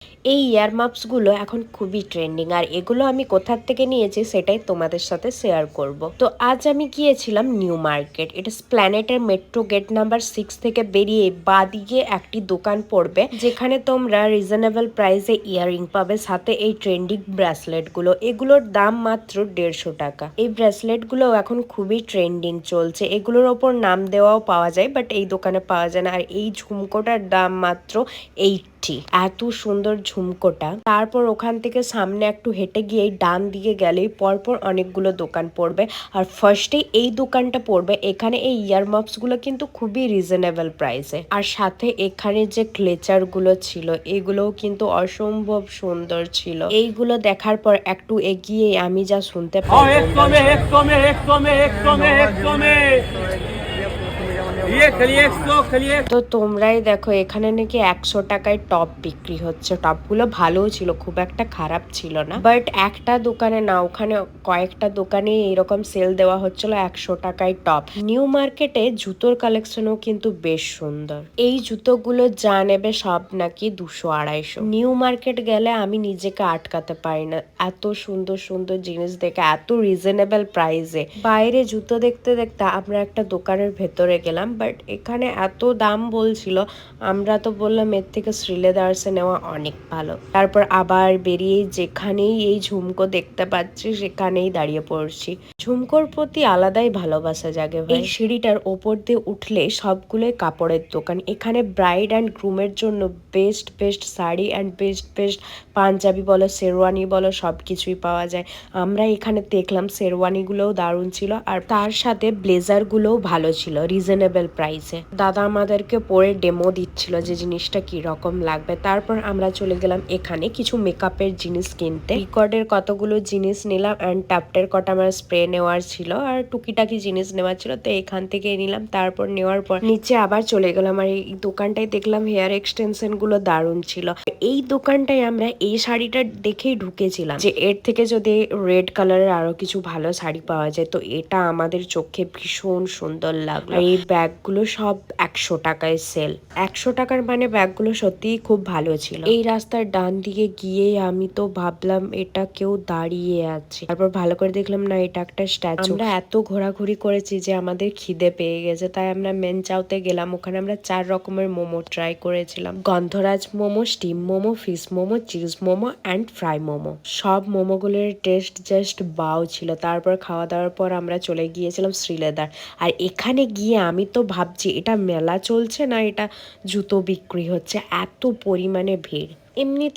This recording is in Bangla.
এই ইয়ারমাপস গুলো এখন খুবই ট্রেন্ডিং, আর এগুলো আমি কোথার থেকে নিয়েছি সেটাই তোমাদের সাথে শেয়ার করব। তো আজ আমি গিয়েছিলাম নিউ মার্কেট। এটা প্ল্যানেটের মেট্রো গেট নাম্বার 6 থেকে বেরিয়ে বাদিকে একটি দোকান পড়বে, যেখানে তোমরা রিজনেবল প্রাইসে ইয়াররিং পাবে, সাথে এই ট্রেন্ডিং ব্রেসলেট গুলো। এগুলোর দাম মাত্র 150 টাকা। এই ব্রেসলেট গুলো এখন খুবই ট্রেন্ডিং চলছে। এগুলোর ওপর নাম দেওয়াও পাওয়া যায়, বাট এই দোকানে পাওয়া যায় না। আর এই ঝুমকোটার দাম মাত্র 80। এত সুন্দর ঝুমকোটা। তারপর ওখান থেকে সামনে একটু হেঁটে গিয়ে ডান দিকে গেলেই পরপর অনেকগুলো দোকান পড়বে, আর ফার্স্টেই এই দোকানটা পড়বে। এখানে এই ইয়ারমাপস গুলো কিন্তু খুবই রিজনেবল প্রাইসে, আর সাথে এখানে যে ক্লেচার গুলো ছিল এগুলোও কিন্তু অসম্ভব সুন্দর ছিল। এইগুলো দেখার পর একটু এগিয়ে আমি যা শুনতে পাই, তো তোমরাই দেখো এখানে নাকি 100 টাকায় টপ বিক্রি হচ্ছে। টপগুলো ভালোও ছিল, খুব একটা খারাপ ছিল না। বাট একটা দোকানে না, ওখানে কয়েকটা দোকানে এরকম সেল দেওয়া হচ্ছিল 100 টাকায় টপ। নিউ মার্কেটে জুতোর কালেকশনও কিন্তু বেশ সুন্দর। এই জুতোগুলো যা নেবে সব নাকি 200-250। নিউ মার্কেট গেলে আমি নিজেকে আটকাতে পারি না, এত সুন্দর সুন্দর জিনিস দেখে, এত রিজনেবল প্রাইসে। বাইরে জুতো দেখতে দেখতে আমরা একটা দোকানের ভেতরে গেলাম, বাট এখানে এত দাম বলছিল, আমরা তো বললাম এর থেকে শ্রীলেদার্সে নেওয়া অনেক ভালো। তারপর আবার বেরিয়ে যেখানেই এই ঝুমকো দেখতে পাচ্ছি সেখানেই দাঁড়িয়ে পড়ছি। ঝুমকোর প্রতি আলাদাই ভালোবাসা জাগে ভাই। এই সিঁড়িটার ওপর দিয়ে উঠলে সবগুলোই কাপড়ের দোকান। এখানে ব্রাইড অ্যান্ড গ্রুমের জন্য best best sari and best best panjabi বলো, শেরওয়ানি বলো, সবকিছুই পাওয়া যায়। আমরা এখানে দেখলাম শেরওয়ানিগুলোও দারুণ ছিল, আর তার সাথে ব্লেজারগুলোও ভালো ছিল রিজনেবল প্রাইসে। দাদা আমাদেরকে পরে ডেমো দিচ্ছিল যে জিনিসটা কি রকম লাগবে। তারপর আমরা চলে গেলাম এখানে কিছু মেকআপের জিনিস কিনতে। রিকর্ডের কতগুলো জিনিস নিলাম, অ্যান্ড টাপটের কটা আমার স্প্রে নেওয়ার ছিল, আর টুকিটাকি জিনিস নেওয়ার ছিল, তো এখান থেকে নিলাম। তারপর নেওয়ার পর নিচে আবার চলে গেলাম, আর এই দোকানটায় দেখলাম হেয়ার এক্সটেনশন গুলো দারুণ ছিল। এই দোকানটায় আমরা এই শাড়িটা দেখেই ঢুকেছিলাম যে এর থেকে যদি রেড কালারের আরো কিছু ভালো শাড়ি পাওয়া যায়, তো এটা আমাদের চোখে ভীষণ সুন্দর লাগলো। আর এই ব্যাগগুলো সব 100 টাকায় সেল। 100 টাকার মানে ব্যাগগুলো সত্যিই খুব ভালো ছিল। এই রাস্তার ডান দিকে গিয়ে আমি তো ভাবলাম এটা কেউ দাঁড়িয়ে আছে, তারপর ভালো করে দেখলাম না, এটা একটা স্ট্যাচু। আমরা এত ঘোরাঘুরি করেছি যে আমাদের খিদে পেয়ে গেছে, তাই আমরা মেনচাওতে গেলাম। ওখানে আমরা 4 রকমের মোমো ট্রাই করেছিলাম। গন্ধরাজ momo, steam momo, fish momo, cheese momo and fry momo. সব মোমোগুলোর টেস্ট জাস্ট বাও ছিল। তারপর খাওয়া দাওয়ার পর আমরা চলে গিয়েছিলাম শ্রীলেদার। আর এখানে গিয়ে আমি তো ভাবছি এটা মেলা চলছে না এটা জুতো বিক্রি হচ্ছে, এত পরিমাণে ভিড়। এমনি